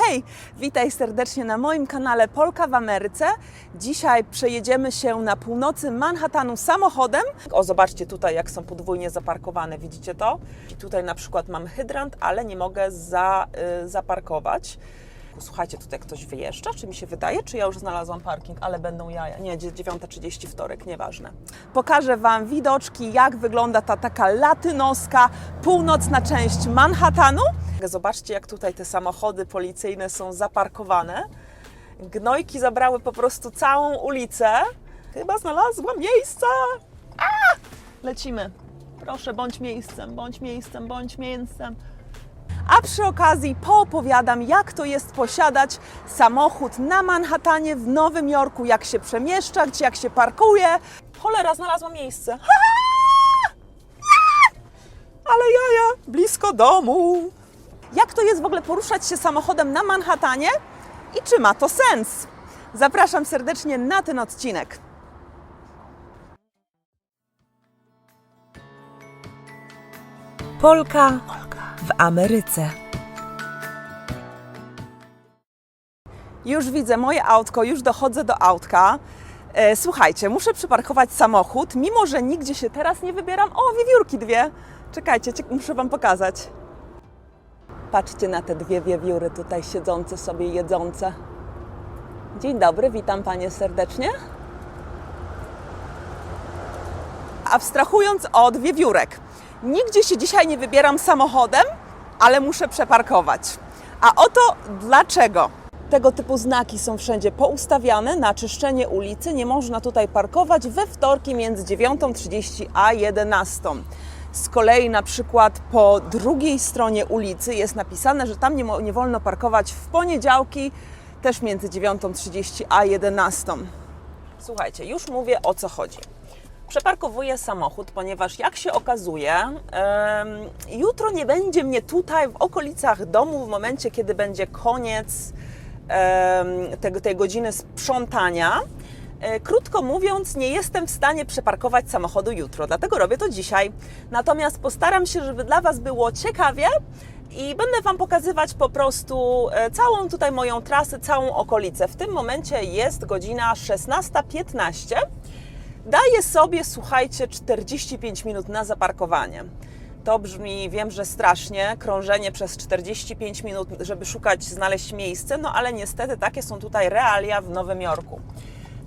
Hej! Witaj serdecznie na moim kanale Polka w Ameryce. Dzisiaj przejedziemy się na północy Manhattanu samochodem. O, zobaczcie tutaj, jak są podwójnie zaparkowane, widzicie to? I tutaj na przykład mam hydrant, ale nie mogę zaparkować. Słuchajcie, tutaj ktoś wyjeżdża, czy mi się wydaje, czy ja już znalazłam parking, ale będą jaja. Nie, 9:30 wtorek, nieważne. Pokażę Wam widoczki, jak wygląda ta taka latynoska, północna część Manhattanu. Zobaczcie, jak tutaj te samochody policyjne są zaparkowane. Gnojki zabrały po prostu całą ulicę. Chyba znalazłam miejsce. Lecimy. Proszę, bądź miejscem, bądź miejscem, bądź miejscem. A przy okazji poopowiadam, jak to jest posiadać samochód na Manhattanie w Nowym Jorku, jak się przemieszcza, jak się parkuje. Cholera, znalazłam miejsce. Ale jaja, blisko domu. Jak to jest w ogóle poruszać się samochodem na Manhattanie i czy ma to sens? Zapraszam serdecznie na ten odcinek. Polka w Ameryce. Już widzę moje autko, już dochodzę do autka. Słuchajcie, muszę przyparkować samochód, mimo że nigdzie się teraz nie wybieram. O, wiewiórki dwie. Czekajcie, muszę Wam pokazać. Patrzcie na te dwie wiewióry tutaj siedzące sobie, jedzące. Dzień dobry, witam Panie serdecznie. Abstrahując od wiewiórek, nigdzie się dzisiaj nie wybieram samochodem, ale muszę przeparkować. A oto dlaczego. Tego typu znaki są wszędzie poustawiane na czyszczenie ulicy. Nie można tutaj parkować we wtorki między 9:30 a 11. Z kolei na przykład po drugiej stronie ulicy jest napisane, że tam nie wolno parkować w poniedziałki, też między 9:30 a 11. Słuchajcie, już mówię, o co chodzi. Przeparkowuję samochód, ponieważ jak się okazuje, jutro nie będzie mnie tutaj w okolicach domu w momencie, kiedy będzie koniec tej godziny sprzątania. Krótko mówiąc, nie jestem w stanie przeparkować samochodu jutro, dlatego robię to dzisiaj. Natomiast postaram się, żeby dla Was było ciekawie i będę Wam pokazywać po prostu całą tutaj moją trasę, całą okolicę. W tym momencie jest godzina 16:15. Daję sobie, słuchajcie, 45 minut na zaparkowanie. To brzmi, wiem, że strasznie, krążenie przez 45 minut, żeby znaleźć miejsce, no ale niestety takie są tutaj realia w Nowym Jorku.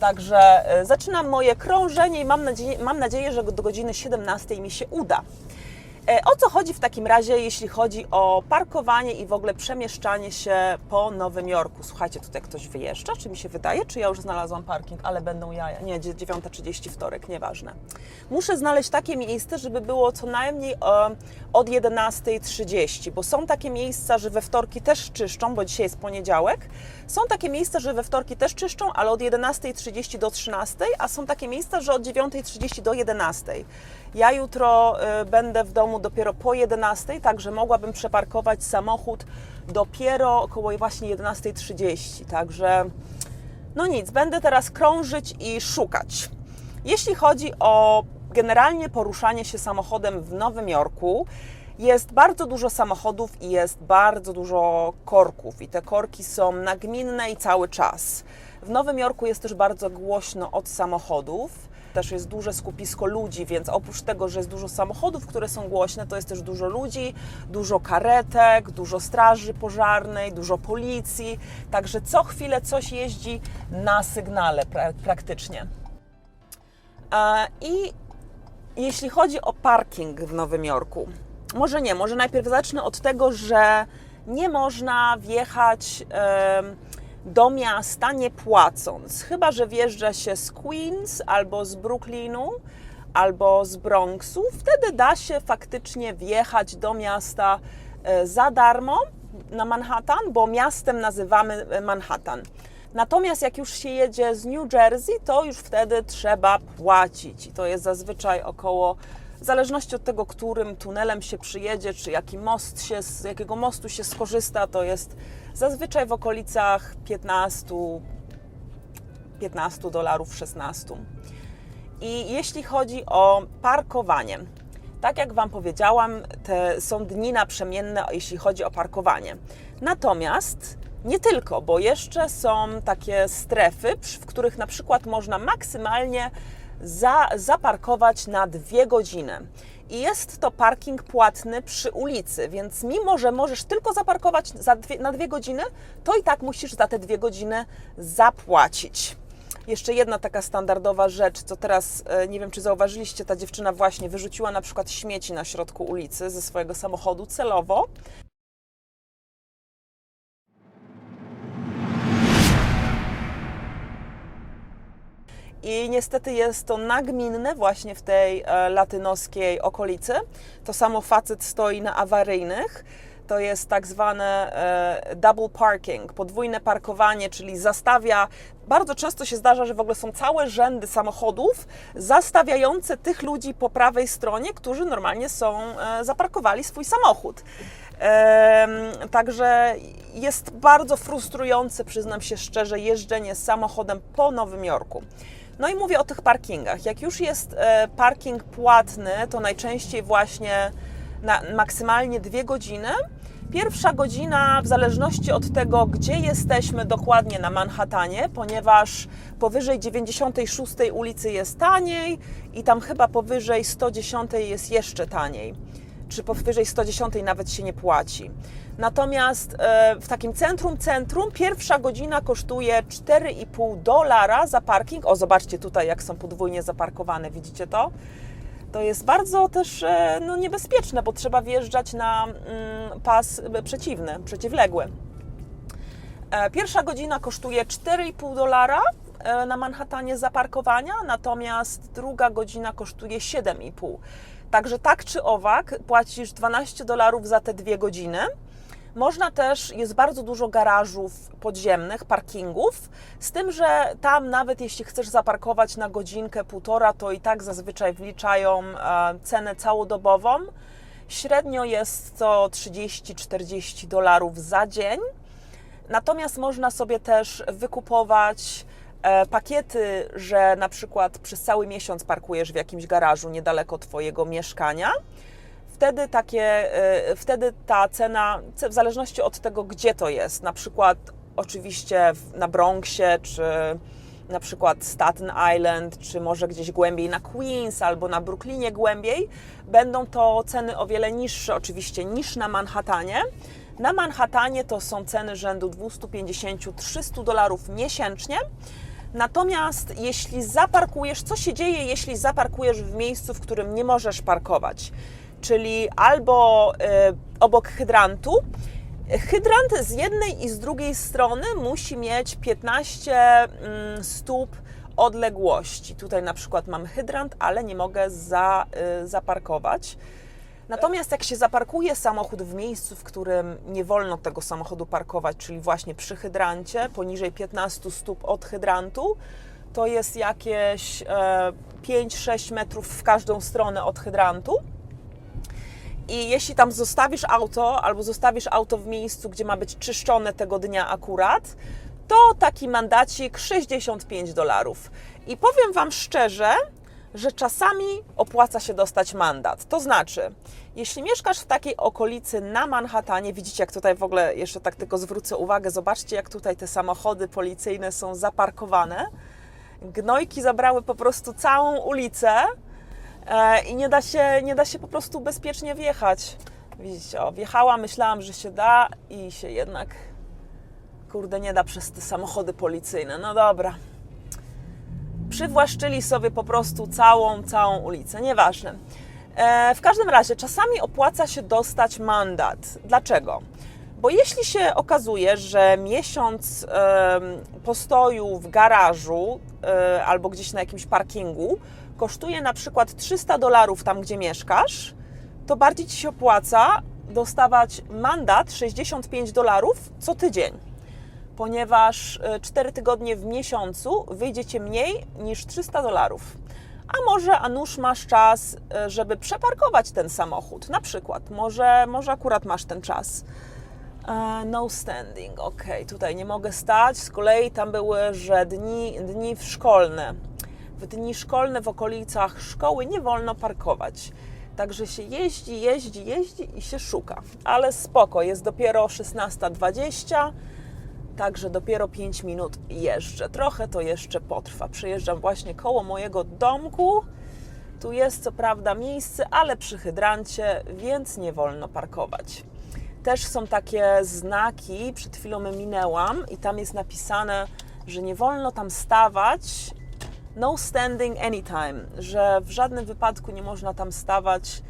Także zaczynam moje krążenie i mam nadzieję, że do godziny 17 mi się uda. O co chodzi w takim razie, jeśli chodzi o parkowanie i w ogóle przemieszczanie się po Nowym Jorku? Słuchajcie, tutaj ktoś wyjeżdża, czy mi się wydaje, czy ja już znalazłam parking, ale będą jaja. Nie, 9:30 wtorek, nieważne. Muszę znaleźć takie miejsce, żeby było co najmniej od 11:30, bo są takie miejsca, że we wtorki też czyszczą, bo dzisiaj jest poniedziałek. Są takie miejsca, że we wtorki też czyszczą, ale od 11:30 do 13:00, a są takie miejsca, że od 9:30 do 11:00. Ja jutro będę w domu dopiero po 11:00, także mogłabym przeparkować samochód dopiero około właśnie 11:30. Także no nic, będę teraz krążyć i szukać. Jeśli chodzi o generalnie poruszanie się samochodem w Nowym Jorku, jest bardzo dużo samochodów i jest bardzo dużo korków i te korki są nagminne i cały czas. W Nowym Jorku jest też bardzo głośno od samochodów. Też jest duże skupisko ludzi, więc oprócz tego, że jest dużo samochodów, które są głośne, to jest też dużo ludzi, dużo karetek, dużo straży pożarnej, dużo policji. Także co chwilę coś jeździ na sygnale praktycznie. I jeśli chodzi o parking w Nowym Jorku, może najpierw zacznę od tego, że nie można wjechać do miasta nie płacąc, chyba że wjeżdża się z Queens, albo z Brooklynu, albo z Bronxu, wtedy da się faktycznie wjechać do miasta za darmo na Manhattan, bo miastem nazywamy Manhattan. Natomiast jak już się jedzie z New Jersey, to już wtedy trzeba płacić i to jest zazwyczaj około, w zależności od tego, którym tunelem się przyjedzie, czy z jakiego mostu się skorzysta, to jest zazwyczaj w okolicach $15, $16. I jeśli chodzi o parkowanie, tak jak Wam powiedziałam, są dni naprzemienne, jeśli chodzi o parkowanie. Natomiast Nie tylko, bo jeszcze są takie strefy, w których na przykład można maksymalnie zaparkować na 2 godziny. I jest to parking płatny przy ulicy, więc mimo, że możesz tylko zaparkować na 2 godziny, to i tak musisz za te 2 godziny zapłacić. Jeszcze jedna taka standardowa rzecz, co teraz, nie wiem czy zauważyliście, ta dziewczyna właśnie wyrzuciła na przykład śmieci na środku ulicy ze swojego samochodu celowo. I niestety jest to nagminne właśnie w tej latynoskiej okolicy. To samo facet stoi na awaryjnych. To jest tak zwane double parking, podwójne parkowanie, czyli zastawia. Bardzo często się zdarza, że w ogóle są całe rzędy samochodów zastawiające tych ludzi po prawej stronie, którzy normalnie zaparkowali swój samochód. Także jest bardzo frustrujące, przyznam się szczerze, jeżdżenie samochodem po Nowym Jorku. No i mówię o tych parkingach. Jak już jest parking płatny, to najczęściej właśnie na maksymalnie 2 godziny. Pierwsza godzina, w zależności od tego, gdzie jesteśmy dokładnie na Manhattanie, ponieważ powyżej 96 ulicy jest taniej i tam chyba powyżej 110 jest jeszcze taniej, czy powyżej 110 nawet się nie płaci. Natomiast w takim centrum pierwsza godzina kosztuje $4,5 za parking. O, zobaczcie tutaj, jak są podwójnie zaparkowane, widzicie to? To jest bardzo też niebezpieczne, bo trzeba wjeżdżać na pas przeciwległy. Pierwsza godzina kosztuje $4,5 na Manhattanie zaparkowania, natomiast druga godzina kosztuje $7,5. Także tak czy owak płacisz $12 za te 2 godziny. Można też, jest bardzo dużo garażów podziemnych, parkingów, z tym, że tam nawet jeśli chcesz zaparkować na godzinkę, półtora, to i tak zazwyczaj wliczają cenę całodobową. Średnio jest to $30–40 za dzień. Natomiast można sobie też wykupować pakiety, że na przykład przez cały miesiąc parkujesz w jakimś garażu niedaleko Twojego mieszkania. Wtedy ta cena, w zależności od tego, gdzie to jest, na przykład oczywiście na Bronxie, czy na przykład Staten Island, czy może gdzieś głębiej na Queens albo na Brooklynie głębiej, będą to ceny o wiele niższe oczywiście niż na Manhattanie. Na Manhattanie to są ceny rzędu $250–300 miesięcznie. Natomiast jeśli zaparkujesz, co się dzieje, jeśli zaparkujesz w miejscu, w którym nie możesz parkować? Czyli albo obok hydrantu. Hydrant z jednej i z drugiej strony musi mieć 15 stóp odległości. Tutaj na przykład mam hydrant, ale nie mogę zaparkować. Natomiast jak się zaparkuje samochód w miejscu, w którym nie wolno tego samochodu parkować, czyli właśnie przy hydrancie, poniżej 15 stóp od hydrantu, to jest jakieś 5–6 metrów w każdą stronę od hydrantu. I jeśli tam zostawisz auto, albo zostawisz auto w miejscu, gdzie ma być czyszczone tego dnia akurat, to taki mandacik $65. I powiem Wam szczerze, że czasami opłaca się dostać mandat. To znaczy, jeśli mieszkasz w takiej okolicy na Manhattanie, widzicie jak tutaj w ogóle, jeszcze tak tylko zwrócę uwagę, zobaczcie jak tutaj te samochody policyjne są zaparkowane. Gnojki zabrały po prostu całą ulicę i nie da się po prostu bezpiecznie wjechać. Widzicie, o, wjechałam, myślałam, że się da i się jednak, kurde, nie da przez te samochody policyjne. No dobra. Przywłaszczyli sobie po prostu całą ulicę, nieważne. W każdym razie czasami opłaca się dostać mandat. Dlaczego? Bo jeśli się okazuje, że miesiąc postoju w garażu albo gdzieś na jakimś parkingu kosztuje na przykład $300 tam, gdzie mieszkasz, to bardziej Ci się opłaca dostawać mandat $65 co tydzień, ponieważ 4 tygodnie w miesiącu wyjdzie Ci mniej niż $300. A nuż masz czas, żeby przeparkować ten samochód, na przykład, może akurat masz ten czas. No standing, ok, tutaj nie mogę stać, z kolei tam były, że dni szkolne. W dni szkolne w okolicach szkoły nie wolno parkować. Także się jeździ i się szuka. Ale spoko, jest dopiero 16:20. Także dopiero 5 minut jeżdżę. Trochę to jeszcze potrwa. Przejeżdżam właśnie koło mojego domku. Tu jest co prawda miejsce, ale przy hydrancie, więc nie wolno parkować. Też są takie znaki, przed chwilą minęłam i tam jest napisane, że nie wolno tam stawać, no standing anytime, że w żadnym wypadku nie można tam stawać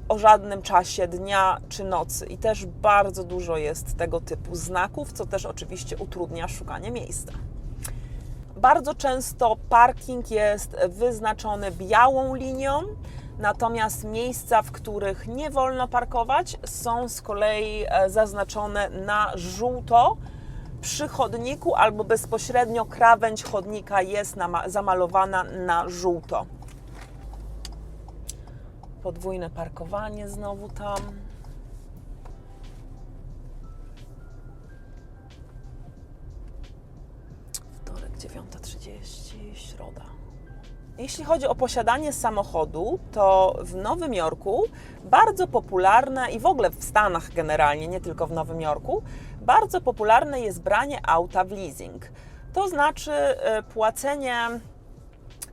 o żadnym czasie dnia czy nocy. I też bardzo dużo jest tego typu znaków, co też oczywiście utrudnia szukanie miejsca. Bardzo często parking jest wyznaczony białą linią, natomiast miejsca, w których nie wolno parkować, są z kolei zaznaczone na żółto przy chodniku albo bezpośrednio krawędź chodnika jest zamalowana na żółto. Podwójne parkowanie znowu tam. Wtorek 9:30, środa. Jeśli chodzi o posiadanie samochodu, to w Nowym Jorku bardzo popularne i w ogóle w Stanach generalnie, nie tylko w Nowym Jorku, bardzo popularne jest branie auta w leasing. To znaczy płacenie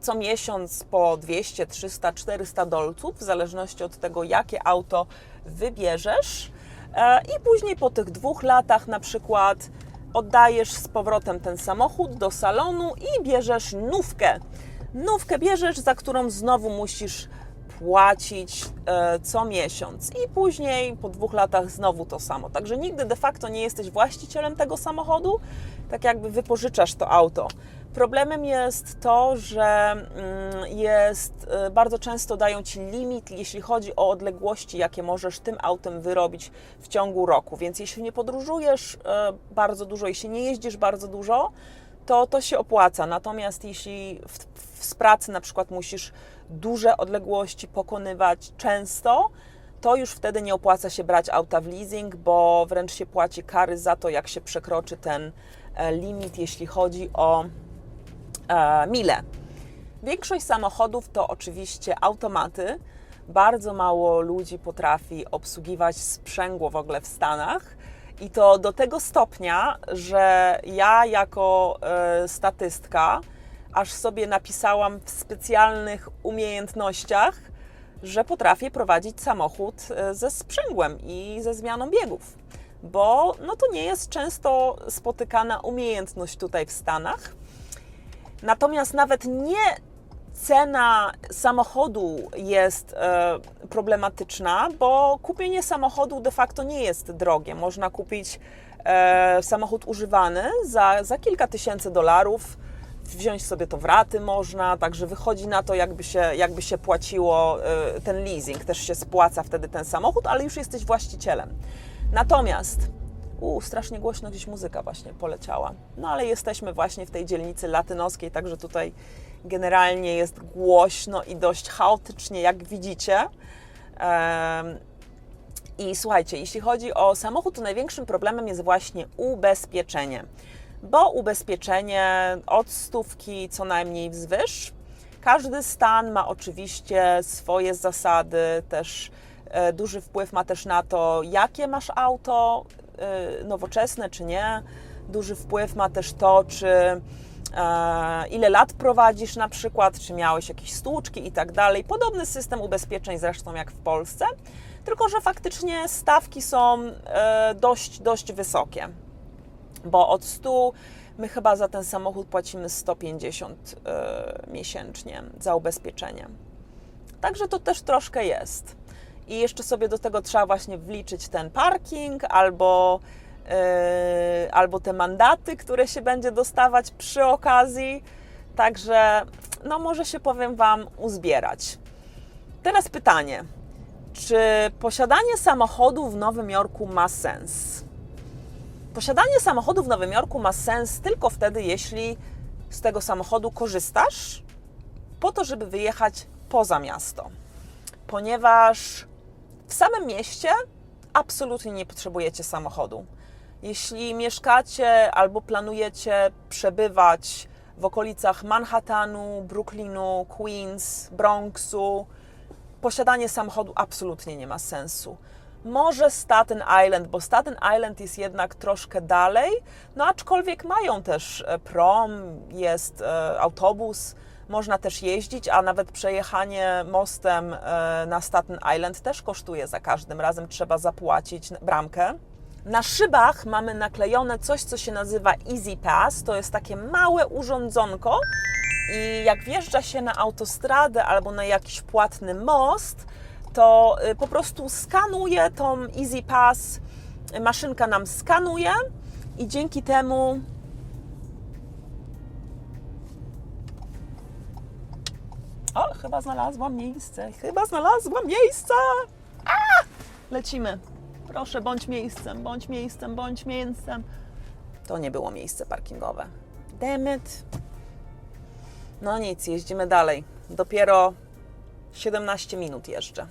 co miesiąc po 200, 300, 400 dolców, w zależności od tego, jakie auto wybierzesz. I później po tych 2 latach na przykład oddajesz z powrotem ten samochód do salonu i bierzesz nówkę. Nówkę bierzesz, za którą znowu musisz płacić co miesiąc i później po 2 latach znowu to samo. Także nigdy de facto nie jesteś właścicielem tego samochodu, tak jakby wypożyczasz to auto. Problemem jest to, że bardzo często dają Ci limit, jeśli chodzi o odległości, jakie możesz tym autem wyrobić w ciągu roku. Więc jeśli nie podróżujesz bardzo dużo, jeśli nie jeździsz bardzo dużo, to się opłaca. Natomiast jeśli z pracy na przykład musisz duże odległości pokonywać często, to już wtedy nie opłaca się brać auta w leasing, bo wręcz się płaci kary za to, jak się przekroczy ten limit, jeśli chodzi o mile. Większość samochodów to oczywiście automaty. Bardzo mało ludzi potrafi obsługiwać sprzęgło w ogóle w Stanach. I to do tego stopnia, że ja jako statystka aż sobie napisałam w specjalnych umiejętnościach, że potrafię prowadzić samochód ze sprzęgłem i ze zmianą biegów. Bo to nie jest często spotykana umiejętność tutaj w Stanach. Natomiast nawet nie cena samochodu jest problematyczna, bo kupienie samochodu de facto nie jest drogie. Można kupić samochód używany za kilka tysięcy dolarów, wziąć sobie to w raty można, także wychodzi na to, jakby się płaciło ten leasing. Też się spłaca wtedy ten samochód, ale już jesteś właścicielem. Natomiast strasznie głośno gdzieś muzyka właśnie poleciała. No ale jesteśmy właśnie w tej dzielnicy latynoskiej, także tutaj generalnie jest głośno i dość chaotycznie, jak widzicie. I słuchajcie, jeśli chodzi o samochód, to największym problemem jest właśnie ubezpieczenie. Bo ubezpieczenie od 100 co najmniej wzwyż. Każdy stan ma oczywiście swoje zasady, też duży wpływ ma też na to, jakie masz auto, nowoczesne czy nie. Duży wpływ ma też to, ile lat prowadzisz na przykład, czy miałeś jakieś stłuczki i tak dalej. Podobny system ubezpieczeń zresztą jak w Polsce, tylko że faktycznie stawki są dość wysokie, bo od 100 my chyba za ten samochód płacimy 150 miesięcznie za ubezpieczenie. Także to też troszkę jest. I jeszcze sobie do tego trzeba właśnie wliczyć ten parking albo te mandaty, które się będzie dostawać przy okazji. Także może się, powiem Wam, uzbierać. Teraz pytanie, czy posiadanie samochodu w Nowym Jorku ma sens? Posiadanie samochodu w Nowym Jorku ma sens tylko wtedy, jeśli z tego samochodu korzystasz po to, żeby wyjechać poza miasto. Ponieważ w samym mieście absolutnie nie potrzebujecie samochodu. Jeśli mieszkacie albo planujecie przebywać w okolicach Manhattanu, Brooklynu, Queens, Bronxu, posiadanie samochodu absolutnie nie ma sensu. Może Staten Island, bo Staten Island jest jednak troszkę dalej, no aczkolwiek mają też prom, jest autobus, można też jeździć, a nawet przejechanie mostem na Staten Island też kosztuje za każdym razem, trzeba zapłacić bramkę. Na szybach mamy naklejone coś, co się nazywa Easy Pass, to jest takie małe urządzonko i jak wjeżdża się na autostradę albo na jakiś płatny most, to po prostu skanuje tą Easy Pass, maszynka nam skanuje i dzięki temu chyba znalazłam miejsce, Lecimy. Proszę, bądź miejscem, bądź miejscem, bądź miejscem. To nie było miejsce parkingowe. Damn it. No nic, jeździmy dalej. Dopiero 17 minut jeszcze.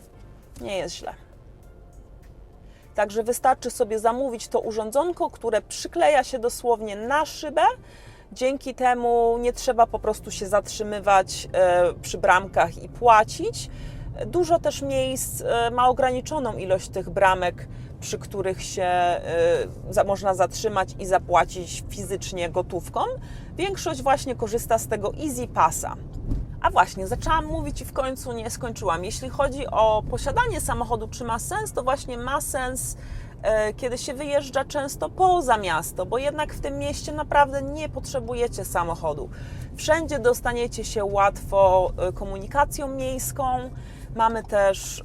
Nie jest źle. Także wystarczy sobie zamówić to urządzonko, które przykleja się dosłownie na szybę. Dzięki temu nie trzeba po prostu się zatrzymywać przy bramkach i płacić. Dużo też miejsc ma ograniczoną ilość tych bramek, przy których się można zatrzymać i zapłacić fizycznie gotówką. Większość właśnie korzysta z tego Easy Passa. A właśnie, zaczęłam mówić i w końcu nie skończyłam. Jeśli chodzi o posiadanie samochodu, czy ma sens, to właśnie ma sens, kiedy się wyjeżdża często poza miasto, bo jednak w tym mieście naprawdę nie potrzebujecie samochodu. Wszędzie dostaniecie się łatwo komunikacją miejską. Mamy też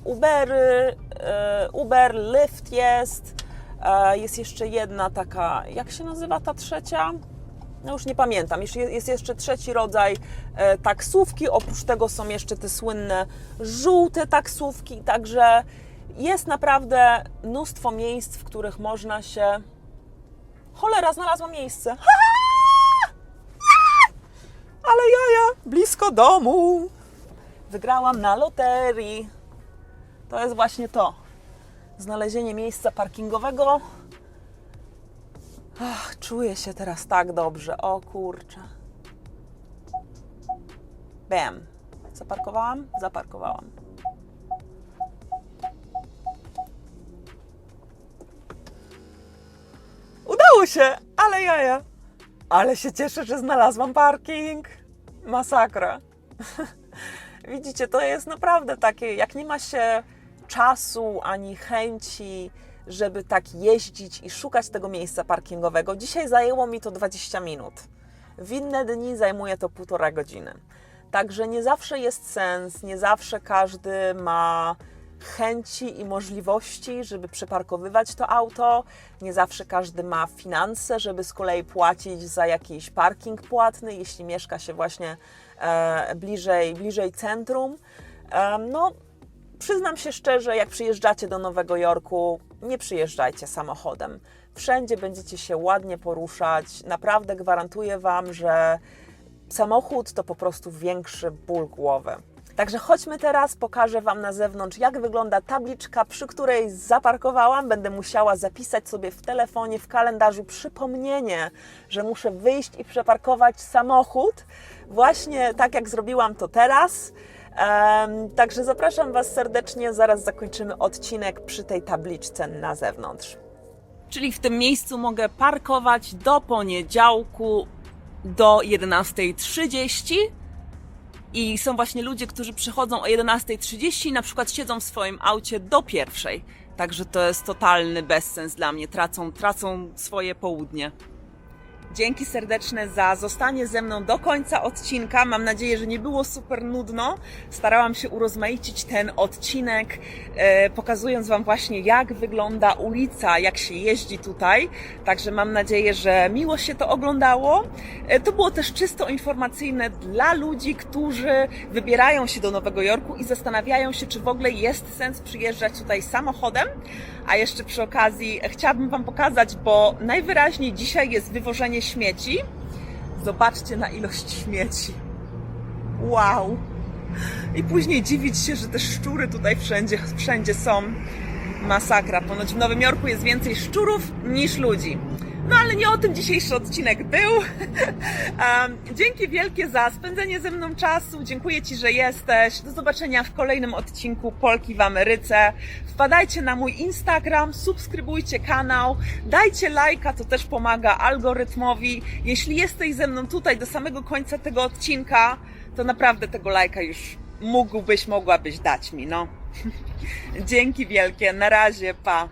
Uber, Lyft jest. Jest jeszcze jedna taka, jak się nazywa ta trzecia? No już nie pamiętam. Jest jeszcze trzeci rodzaj taksówki. Oprócz tego są jeszcze te słynne żółte taksówki. Także jest naprawdę mnóstwo miejsc, w których można się... Cholera, znalazłam miejsce. Ale jaja, blisko domu. Wygrałam na loterii. To jest właśnie to. Znalezienie miejsca parkingowego. Czuję się teraz tak dobrze. O kurczę. Bam. Zaparkowałam? Zaparkowałam. Udało się, ale jaja. Ale się cieszę, że znalazłam parking. Masakra. Widzicie, to jest naprawdę takie, jak nie ma się czasu ani chęci, żeby tak jeździć i szukać tego miejsca parkingowego. Dzisiaj zajęło mi to 20 minut. W inne dni zajmuje to 1,5 godziny. Także nie zawsze jest sens, nie zawsze każdy ma chęci i możliwości, żeby przeparkowywać to auto. Nie zawsze każdy ma finanse, żeby z kolei płacić za jakiś parking płatny, jeśli mieszka się właśnie bliżej centrum. No, przyznam się szczerze, jak przyjeżdżacie do Nowego Jorku, nie przyjeżdżajcie samochodem. Wszędzie będziecie się ładnie poruszać. Naprawdę gwarantuję Wam, że samochód to po prostu większy ból głowy. Także chodźmy teraz, pokażę Wam na zewnątrz, jak wygląda tabliczka, przy której zaparkowałam. Będę musiała zapisać sobie w telefonie, w kalendarzu przypomnienie, że muszę wyjść i przeparkować samochód. Właśnie tak, jak zrobiłam to teraz. Także zapraszam Was serdecznie, zaraz zakończymy odcinek przy tej tabliczce na zewnątrz. Czyli w tym miejscu mogę parkować do poniedziałku do 11:30 i są właśnie ludzie, którzy przychodzą o 11:30 i na przykład siedzą w swoim aucie do 1:00. Także to jest totalny bezsens dla mnie, tracą swoje południe. Dzięki serdeczne za zostanie ze mną do końca odcinka. Mam nadzieję, że nie było super nudno. Starałam się urozmaicić ten odcinek, pokazując Wam właśnie, jak wygląda ulica, jak się jeździ tutaj. Także mam nadzieję, że miło się to oglądało. To było też czysto informacyjne dla ludzi, którzy wybierają się do Nowego Jorku i zastanawiają się, czy w ogóle jest sens przyjeżdżać tutaj samochodem. A jeszcze przy okazji chciałabym Wam pokazać, bo najwyraźniej dzisiaj jest wywożenie śmieci. Zobaczcie na ilość śmieci. Wow! I później dziwić się, że te szczury tutaj wszędzie są. Masakra. Ponoć w Nowym Jorku jest więcej szczurów niż ludzi. No ale nie o tym dzisiejszy odcinek był. Dzięki wielkie za spędzenie ze mną czasu. Dziękuję Ci, że jesteś. Do zobaczenia w kolejnym odcinku Polki w Ameryce. Wpadajcie na mój Instagram, subskrybujcie kanał, dajcie lajka, to też pomaga algorytmowi. Jeśli jesteś ze mną tutaj do samego końca tego odcinka, to naprawdę tego lajka już mogłabyś dać mi, no. Dzięki wielkie, na razie, pa.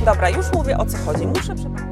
Dobra, już mówię, o co chodzi. Muszę przepraszać.